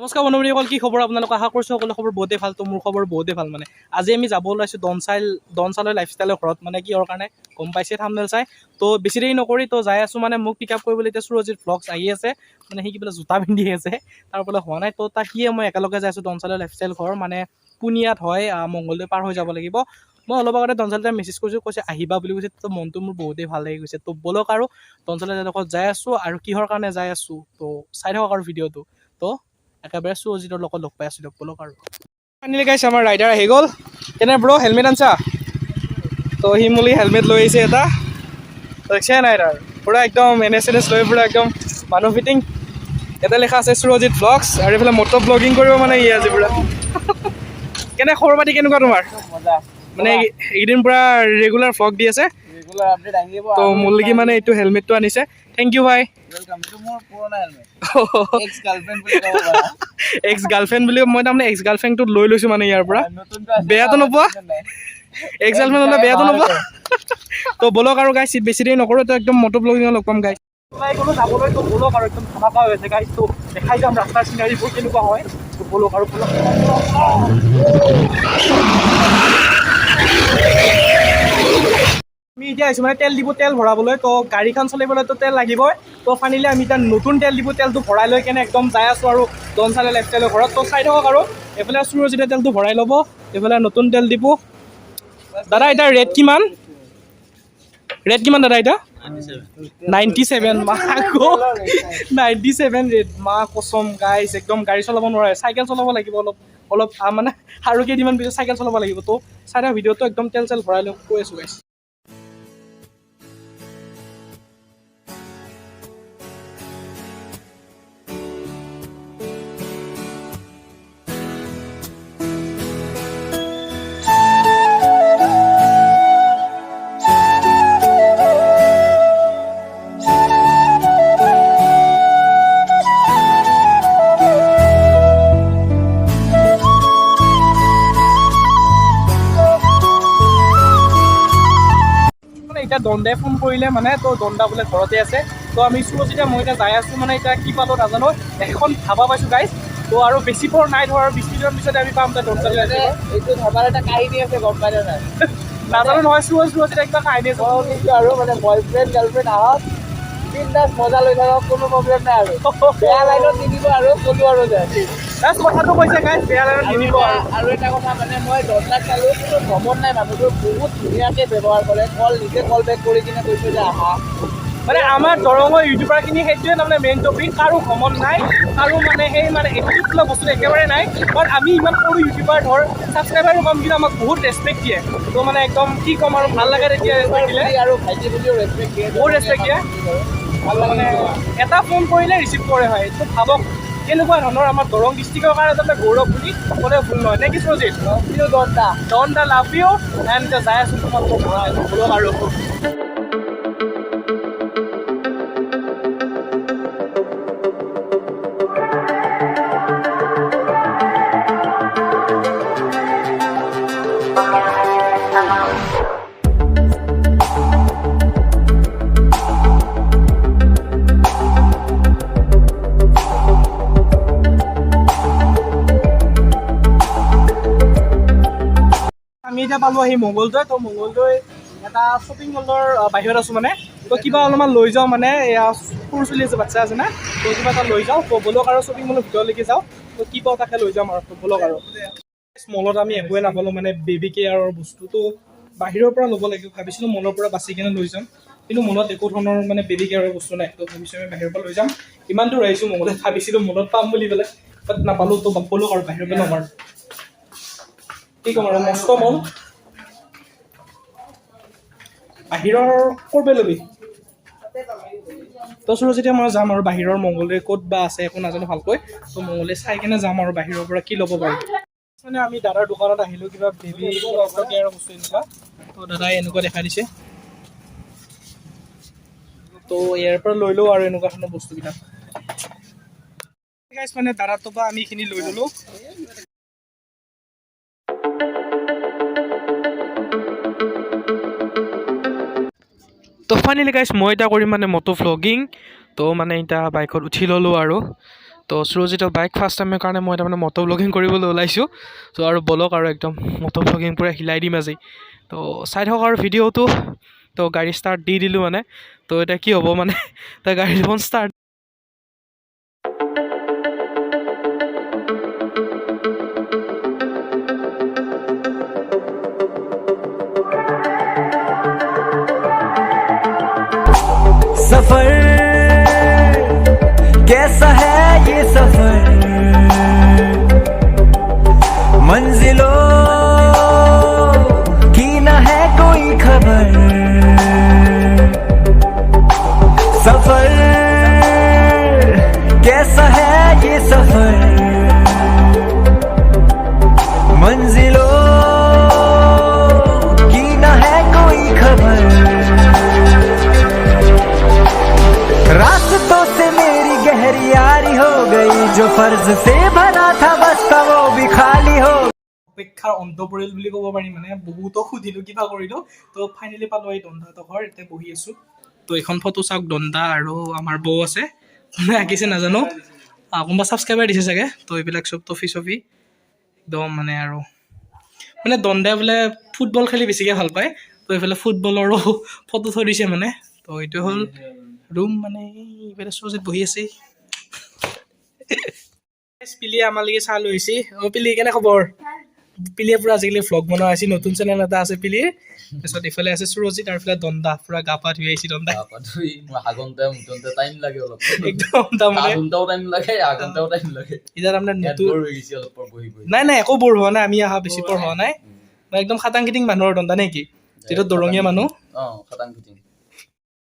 নমস্কাৰ বন্ধুসকল, কি খবৰ আপোনালোক? আশা কৰিছোঁ সকলো খবৰ বহুতেই ভাল। তো মোৰ খবৰ বহুতেই ভাল। মানে আজি আমি যাব ওলাইছোঁ ডনচালৰ লাইফষ্টাইলৰ ঘৰত। মানে কিহৰ কাৰণে গম পাইছে থাম্বনেইল চাই। তো বেছি দেৰি নকৰি তো যাই আছোঁ। মানে মোক পিক আপ কৰিবলৈ এতিয়া সুৰজিত ভ্লগছ আহি আছে। মানে সি কিবা জোতা পিন্ধি আছে, তাৰ বোলে হোৱা নাই। তো তাক সিয়ে মই একেলগে যাই আছোঁ ডনচালৰ লাইফষ্টাইল ঘৰ। মানে পুনিয়াত হয়, মংগলদৈ পাৰ হৈ যাব লাগিব। মই অলপ আগতে ডনচালতে মেছেজ কৰিছোঁ, কৈছে আহিবা বুলি কৈছে। তো মনটো মোৰ বহুতেই ভাল লাগি গৈছে। তো ব'লক আৰু ডনচালৰ লগত যাই আছোঁ। আৰু কিহৰ কাৰণে যাই আছোঁ তো চাই থাকক আৰু ভিডিঅ'টো। তো একেবাৰে সুৰজিতৰ লগত লগ পাই আছিলোঁ। ব'লক আৰু ফাইনেলি গাইছ আমাৰ ৰাইডাৰ আহি গ'ল। কেনে ব্ৰ হেলমেট আনছা? তো সি মোলি হেলমেট লৈ আহিছে এটা। দেখিছে নাই তাৰ পুৰা একদম এনএছ লৈ পুৰা একদম মানুহ ফিটিং। এটা লেখা আছে সুৰজিত ভ্লগছ, আৰু এইফালে মটৰ ব্লগিং কৰিব মানে ই আজি পুৰা। কেনে খবৰ পাতি কেনেকুৱা তোমাৰ? মানে এইকেইদিন পুৰা ৰেগুলাৰ ভ্লগ দি আছে। তো মোৰ লাগি মানে এইটো হেলমেটটো আনিছে। থেংক ইউ ভাই। এক্স গাৰ্লফ্ৰেণ্ড বুলি মই তাৰমানে এক্স গাৰ্লফ্ৰেণ্ডটো লৈ লৈছোঁ মানে ইয়াৰ পৰা। বেয়াটো নোপোৱা? এক্স গাৰ্লফ্ৰেণ্ড হ'লে বেয়াটো নোপোৱা? তো ব'লক আৰু গাইছ বেছি দেৰি নকৰোঁ। তো একদম মটৰ ব্লগিঙত লগ পাম গাইছ। ওলাই গ'লোঁ যাবলৈ। তো ব'লক আৰু একদম ধামাকা হৈ আছে গাইছ। তো দেখাই যাম ৰাস্তাৰ চিনাৰীবোৰ কেনেকুৱা হয়। তো ব'লক আৰু ব'লক। আমি এতিয়া আহিছোঁ মানে তেল ডিপু তেল ভৰাবলৈ। তো গাড়ীখন চলিবলৈতো তেল লাগিবই। তো ফাইনেলি আমি এতিয়া নতুন তেল ডিপু তেলটো ভৰাই লৈ কেনে একদম যাই আছোঁ আৰু ডনচালৰ লাইফষ্টাইলৰ ঘৰত। তো চাই থাকক আৰু এইফালে সুৰজিতে তেলটো ভৰাই ল'ব, এইফালে নতুন তেল ডিপু। দাদা এতিয়া ৰেট কিমান দাদা? এতিয়া 97 মা 97 ৰেট মা কচম গাইছ। একদম গাড়ী চলাব নোৱাৰে, চাইকেল চলাব লাগিব অলপ মানে আৰু কেইদিনমান পিছত চাইকেল চলাব লাগিব। তো চাই থাকক ভিডিঅ'টো একদম তেল চেল ভৰাই লৈ কৈ আছোঁ গাইছ। এতিয়া দণ্ডাই ফোন কৰিলে মানে, তো দণ্ডা বোলে ঘৰতে আছে। তো আমি সুৰজিতে মই এতিয়া যাই আছোঁ। মানে এতিয়া কি পালোঁ নাজানো, এখন ধাবা পাইছোঁ গাইছ। তো আৰু বেছি পৰ নাই ধৰ 20 মিনিটৰ পিছতে আমি পাম তাত ডনচাল। এইটো ধাবাৰ এটা কাহিনী আছে, গম পাই নাই? নাজানো নহয়, সুৰজিতে কিবা কাহিনী আছে আৰু মানে বয়ফ্ৰেণ্ড গাৰ্লফ্ৰেণ্ড আহক, বিন্দাছ মজা লৈ থাকক, কোনো প্ৰব্লেম নাই আৰু বেয়া লাইনত নিদিব আৰু ক'লো আৰু যে কথাটো কৈছে গাইছ, বেয়া লাইনত নিদিব আৰু এটা কথা মানে মই দণ্ডাক চালোঁ, কোনো ভ্ৰমণ নাই। মানুহটো বহুত ধুনীয়াকৈ ব্যৱহাৰ কৰে। নিজে কল বেক কৰি কিনে কৈছোঁ যে আহা। মানে আমাৰ দৰঙৰ ইউটিউবাৰখিনি সেইটোৱে তাৰমানে মেইন টপিক। কাৰো ভ্ৰমণ নাই, কাৰো মানে সেই মানে এটিটিউড বোলা বস্তু একেবাৰে নাই। কাৰণ আমি ইমান সৰু ইউটিউবাৰ ধৰ ছাবস্ক্ৰাইবাৰো কম, কিন্তু আমাক বহুত ৰেচপেক্ট দিয়ে। তো মানে একদম কি ক'ম আৰু ভাল লাগে তেতিয়া দিলে। আৰু ভাইটি বুলিও ৰেচপেক্ট দিয়ে, বহুত ৰেচপেক্ট দিয়ে। মানে এটা ফোন কৰিলে ৰিচিভ কৰে হয়। তো ভাবক কেনেকুৱা ধৰণৰ আমাৰ দৰং ডিষ্ট্ৰিক্টৰ কাৰণে তাতে গৌৰৱ বুলি ক'লে ভুল নহয় নে কি সুৰজিত? দণ্ডা লাভ ইউ। এণ্ড যাই আছোঁ তোমালোকক ব'লক আৰু। আমি এতিয়া পালোঁ আহি মংগলদৈ। তো মংগলদৈ এটা শ্বপিং মলৰ বাহিৰত আছোঁ মানে। তো কিবা অলপমান লৈ যাওঁ মানে, এয়া সৰু চলি আছে, বাচ্ছা আছে না। তো কিবা এটা লৈ যাওঁ। তো ব'লক আৰু শ্বপিং মলৰ ভিতৰলৈকে যাওঁ। তো কি পাওঁ তাকে লৈ যাম আৰু। তো ব'লক আৰু। মলত আমি একোৱে নাপালোঁ মানে বেবী কেয়াৰৰ বস্তুটো বাহিৰৰ পৰা ল'ব লাগিব ভাবিছিলোঁ, মলৰ পৰা বাচি কিনে লৈ যাম। কিন্তু মলত একো ধৰণৰ মানে বেবী কেয়াৰৰ বস্তু নাই। তো ভাবিছোঁ আমি বাহিৰৰ পৰা লৈ যাম। ইমান দূৰ আহিছোঁ মলত, ভাবিছিলোঁ মলত পাম বুলি পেলাই, বাট নাপালোঁ। তো ব'লক আৰু বাহিৰৰ পৰা ল'ম আৰু। কি ক'ম আৰু মস্ত মল। বাহিৰৰ ক'ৰ পৰা ল'বি? তো সুৰজিতে মই যাম আৰু বাহিৰৰ মংগলদৈ ক'ত বা আছে একো নাজানো ভালকৈ। তো মংগলদৈ চাই কেনে যাম আৰু বাহিৰৰ পৰা কি ল'ব পাৰোঁ। মানে আমি দাদাৰ দোকানত আহিলোঁ, কিবা বেবী কেয়াৰৰ বস্তু এনেকুৱা। তো দাদাই এনেকুৱা দেখাই দিছে। তো ইয়াৰ পৰা লৈ লওঁ আৰু এনেকুৱা ধৰণৰ বস্তুবিলাক। মানে দাদাৰ পৰা আমি এইখিনি লৈ ল'লোঁ। তো ফাইনেলি গাইছ মই এতিয়া কৰিম মানে মটো ভ্লগিং। তো মানে এতিয়া বাইকত উঠি ল'লোঁ আৰু। তো তো সুৰজিতৰ বাইক ফাৰ্ষ্ট টাইমৰ কাৰণে মই তাৰমানে মটো ব্লগিং কৰিবলৈ ওলাইছোঁ। ত' আৰু বলক আৰু একদম মটো ব্লগিং পূৰা হিলাই দিম আজি। তো চাই থাকক আৰু ভিডিঅ'টো। তো গাড়ী ষ্টাৰ্ট দি দিলোঁ মানে। তো এতিয়া কি হ'ব মানে তাৰ গাড়ীখন ষ্টাৰ্ট सफर कैसा है ये सफर मंजिलों की न है कोई खबर सफर कैसा है ये सफर मंजिलों की न है कोई खबर रास्तों से मेरी गहरी यारी हो गई जो फर्ज से भरा था बस था वो भी खाली हो অপেক্ষাৰ অন্ত পৰিল বুলি ক'ব পাৰি মানে বহুতক সুধিলোঁ কিবা কৰিলোঁ তো ফাইনেলি পালোঁ এই দণ্ডাহঁতৰ ঘৰ এতিয়া বহি আছোঁ তো এইখন ফটো চাওক দণ্ডা আৰু আমাৰ বৌ আছে কোনে আঁকিছে নাজানো কোনোবা ছাবস্ক্ৰাইবাৰ দিছে চাগে তো এইবিলাক চব টফি চফি একদম মানে আৰু মানে দণ্ডাই বোলে ফুটবল খেলি বেছিকৈ ভাল পায় তো এইফালে ফুটবলৰো ফটো থৈ দিছে মানে তো এইটো হ'ল ৰুম মানে এইফালে চৌজিত বহি আছে পিলিয়ে আমালৈকে চাহ লৈ আহিছে অ' পিলি কেনে খবৰ পিলিয়ে পুৰা আজিকালি ভ্লগ বনোৱা হৈছে নতুন চেনেল এটা আছে পিলিৰ তাৰপিছত এইফালে আছে সুৰজিত আৰু এইফালে দণ্ডা পুৰা গা পা ধুই আহিছে দণ্ডা একদম তাৰমানে এতিয়া তাৰমানে নাই নাই একো বৰ হোৱা নাই আমি অহা বেছি পৰ হোৱা নাই একদম খাটাং খিটিং মানুহৰ দণ্ডা নে কি যিটো দৰঙীয়া মানুহ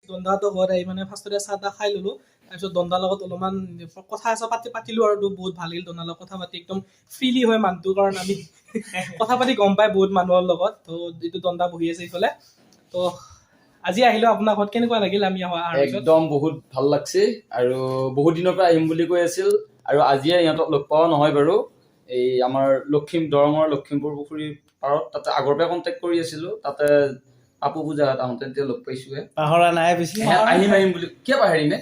দণ্ডাহঁতৰ ঘৰত আহি মানে ফাৰ্ষ্টতে চাহ তাহ খাই ল'লোঁ তাৰপিছত দণ্ডাৰ লগত অলপমান কথা চথা পাতিলোঁ আৰু বহুত ভাল লাগিল দণ্ডাৰ লগত কথা পাতি একদম ফ্ৰীলি হয় মানুহটো কাৰণ আমি কথা পাতি গম পাই বহুত মানুহৰ লগত তো এইটো দণ্ডা বহি আছে এইফালে তো আজি আহিলোঁ আপোনাৰ ঘৰত কেনেকুৱা লাগিল আমি একদম বহুত ভাল লাগছে আৰু বহুত দিনৰ পৰা আহিম বুলি কৈ আছিল আৰু আজিয়ে ইহঁতক লগ পোৱা নহয় বাৰু এই আমাৰ দৰঙৰ লখিমপুৰ পুখুৰীৰ পাৰত তাতে আগৰ পৰা কণ্টেক্ট কৰি আছিলোঁ তাতে আপু পূজা তাহতে এতিয়া লগ পাইছোৱে পাহৰা নাই পিছে আহিম বুলি কিয় পাহৰিমে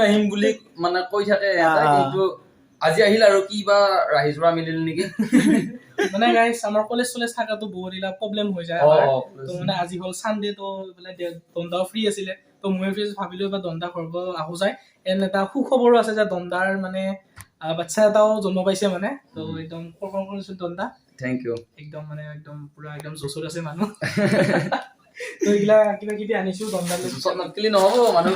আহিম বুলি মানে কৈ থাকে কিন্তু আজি আহিল আৰু কিবা ৰাহি জোৰা মিলিল নেকি মানে গাইছ আমাৰ কলেজ থকাটো বহুত প্ৰব্লেম হৈ যায় তো মানে আজি হ'ল চানডে তো বোলে দণ্ডাও ফ্ৰী আছিলে তো মই ভাবিলোঁ এবাৰ দণ্ডা ঘূৰিব আহো যায় এন এটা সুখবৰো আছে যে দণ্ডাৰ মানে বাচ্ছা এটাও জন্ম পাইছে মানে তো একদম কৰিছোঁ দণ্ডা থেংক ইউ একদম মানে একদম পুৰা একদম জচত আছে মানুহ তো এইগিলা কিবা কিবি আনিছোঁ দণ্ডালৈ নহ'ব মানুহ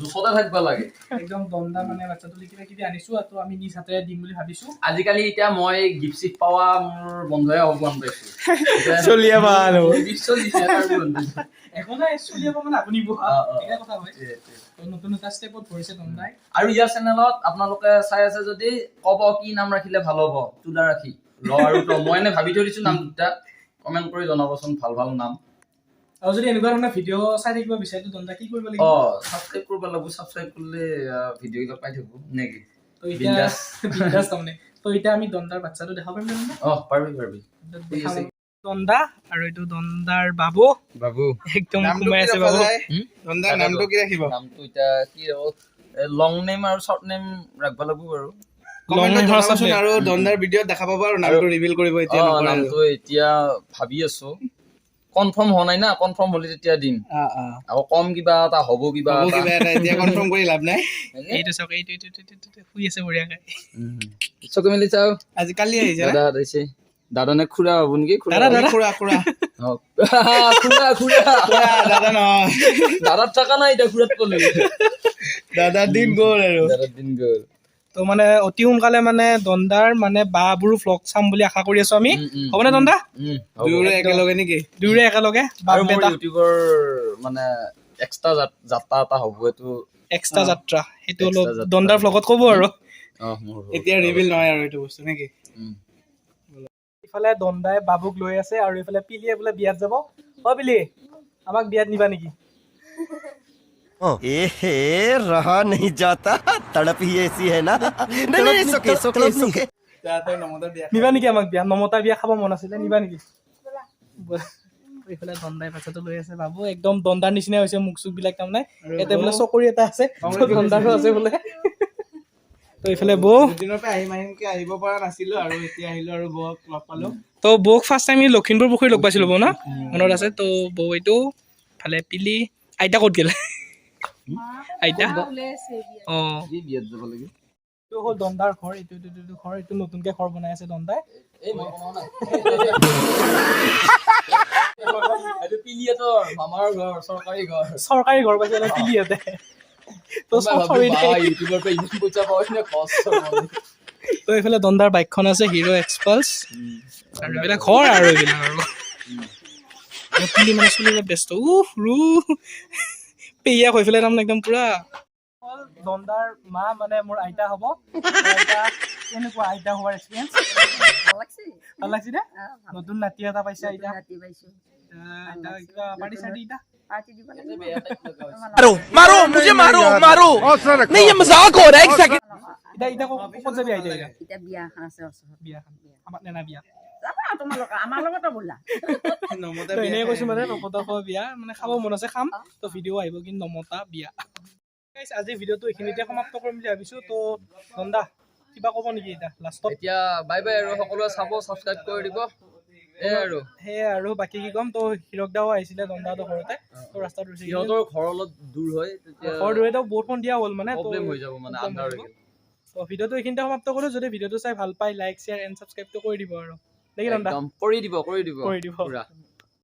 জোচতে থাকিব লাগে একদম দণ্ডা মানে বাচ্ছাটোলৈ কিবা কিবি আনিছোঁ আৰু আমি নিজ হাতেৰে দিম বুলি ভাবিছোঁ আজিকালি এতিয়া মই গিফ্ট চিফ্ট পাৱা মোৰ বন্ধুৱে আহ্বান পাইছোঁ একো নাই চলিয়াব মানে আপুনি কথা হয় নতুন এটা ষ্টেপত ধৰিছে দণ্ডাই আৰু ইয়াৰ চেনেলত আপোনালোকে চাই আছে যদি ক'ব কি নাম ৰাখিলে ভাল হ'ব তুলা ৰাখি আৰু মই এনে ভাবি থৈ দিছোঁ নাম দুটা কমেণ্ট কৰি জনাবচোন ভাল ভাল নাম আৰু যদি এনেকুৱা ধৰণৰ ভিডিঅ' চাই থাকিব বিচাৰে দণ্ডা কি কৰিব লাগিব সাবস্ক্ৰাইব কৰিব লাগিব সাবস্ক্ৰাইব কৰিলে ভিডিঅ'বিলাক পাই থাকিব নেকি তো এতিয়া বিন্দাছ তাৰমানে তো এতিয়া আমি দণ্ডাৰ বাচ্চাটো দেখাব পাৰিম পাৰবি দণ্ডা আৰু এইটো দণ্ডাৰ বাবু একদম সোমাই আছে বাবু দণ্ডাৰ নামটো কি ৰাখিব নামটো এতিয়া কি লং নেম আৰু শৰ্ট নেম ৰাখিব লাগিব বাৰু আৰু দণ্ডাৰ ভিডিঅ'ত দেখা পাব আৰু নামটো ৰিভিল কৰিব এতিয়া নামটো এতিয়া ভাবি আছো কনফাৰ্ম হোৱা নাই না কনফাৰ্ম হ'লে তেতিয়া দিম আকৌ কম কিবা এটা হ'ব কিবা এটা এতিয়া কনফাৰ্ম কৰি লাভ নাই এইটো চাওক এইটো শুই আছে বঢ়িয়াকৈ চকু মেলি চাও আজি কালি আহিছে দাদা আহিছে দাদা নে খুৰা হ'ব নেকি খুৰা দাদা নহয় দাদাত থকা নাই এতিয়া খুৰাত ক'লে দাদাৰ দিন গ'ল তো মানে অতি সোনকালে মানে দণ্ডাৰ মানে বাবোৰো ভ্লগ চাম বুলি আশা কৰি আছো আমি হ'বনে দণ্ডা দুয়োৰে একেলগে নেকি দুয়োৰে একেলগে ইউটিউবৰ মানে এক্সট্ৰা যাত্ৰা এটা হ'ব এইটো এক্সট্ৰা যাত্ৰা সেইটো অলপ দণ্ডাৰ ভ্লগত ক'ব আৰু এতিয়া ৰিভিল নহয় আৰু এইটো বস্তু নেকি ইফালে দণ্ডাই বাবুক লৈ আছে আৰু ইফালে পিলিয়ে বোলে বিয়াত যাব পিলি আমাক বিয়াত নিবা নেকি रहा नहीं जाता तड़प ही ऐसी है ना নিবা নেকি আমাক বিয়া মমতাৰ বিয়া খাব মন আছিলে নিবা নেকি এইফালে দণ্ডাই বাচ্ছাটো লৈ আছে বাবু একদম দণ্ডাৰ নিচিনা হৈছে মুখ চুখ বিলাক তাৰমানে ইয়াতে বোলে চকৰি এটা আছে দণ্ডাৰো আছে বোলে তো এইফালে বৌ দিনৰ পৰা আহিমকে আহিব পৰা নাছিলো আৰু এতিয়া আহিলো আৰু বৌক লগ পালো তো বৌক ফাৰ্ষ্ট টাইম লখিমপুৰ পুখুৰী লগ পাইছিলোঁ বৌ ন মনত আছে তো বৌ এইটো ফালে পিলি আইতা ক'ত গ'লে আইতা অঁ বিয়াত যাব লাগে এইটো হ'ল দন্দাৰ ঘৰ এইটো ঘৰ এইটো নতুনকৈ ঘৰ বনাই আছে দন্দাই মামাৰ ঘৰ চৰকাৰী ঘৰ চৰকাৰী ঘৰ পাইছে পিলিহঁতে তো চৰি ইউটিউবৰ পৰা ইমান পইচা পাওঁ নে তো এইফালে দন্দাৰ বাইকখন আছে হিৰ' এক্সপালছ আৰু এইবিলাক ঘৰ আৰু এইবিলাক আৰু পিলি মানে চলিব ব্যস্ত ৰু পেহীয়া হৈ পেলাই তাৰমানে একদম পুৰা দন্দাৰ মা মানে মোৰ আইতা হ'ব আইতা কেনেকুৱা আইতা হোৱাৰ এক্সপিৰিয়েঞ্চ ভাল লাগছে দে নতুন নাতি এটা পাইছে আইতা আইতা কিবা পাৰ্টি চাৰ্টি ইতা मारो मुझे मारो मारो नहीं ये मजाक हो रहा है एक सेकंड ইতা ইতা ক'ত যাবি আইতা ইতা এতিয়া বিয়াখন আছে ওচৰত বিয়াখন আমাক নেনা বিয়া যাবা তোমালোক আমাৰ লগতো ব'লা তো এনেই কৈছোঁ মানে নমতা খোৱা বিয়া মানে খাব মন আছে খাম তো ভিডিঅ' আহিব কিন্তু নমতা বিয়া গাইছ আজি ভিডিঅ'টো এইখিনিতে সমাপ্ত কৰিম বুলি ভাবিছোঁ তো নন্দা কিবা ক'ব নেকি এতিয়া লাষ্টত এতিয়া বাই বাই আৰু সকলোৱে চাব ছাবস্ক্ৰাইব কৰি দিব সেয়াই আৰু বাকী কি ক'ম তো হিৰক দাও আহিছিলে দন্দাহঁতৰ ঘৰতে তো ৰাস্তাত ৰৈছে সিহঁতৰ ঘৰ অলপ দূৰ হয় তেতিয়া ঘৰ দূৰেতো বৰষুণ দিয়া হ'ল মানে প্ৰব্লেম হৈ যাব মানে আন্ধাৰ হৈ গ'ল তো ভিডিঅ'টো এইখিনিতে সমাপ্ত কৰোঁ যদি ভিডিঅ'টো চাই ভাল পায় লাইক শ্বেয়াৰ এণ্ড ছাবস্ক্ৰাইবটো কৰি দিব আৰু দেখি নন্দা একদম কৰি দিব কৰি দিব পুৰা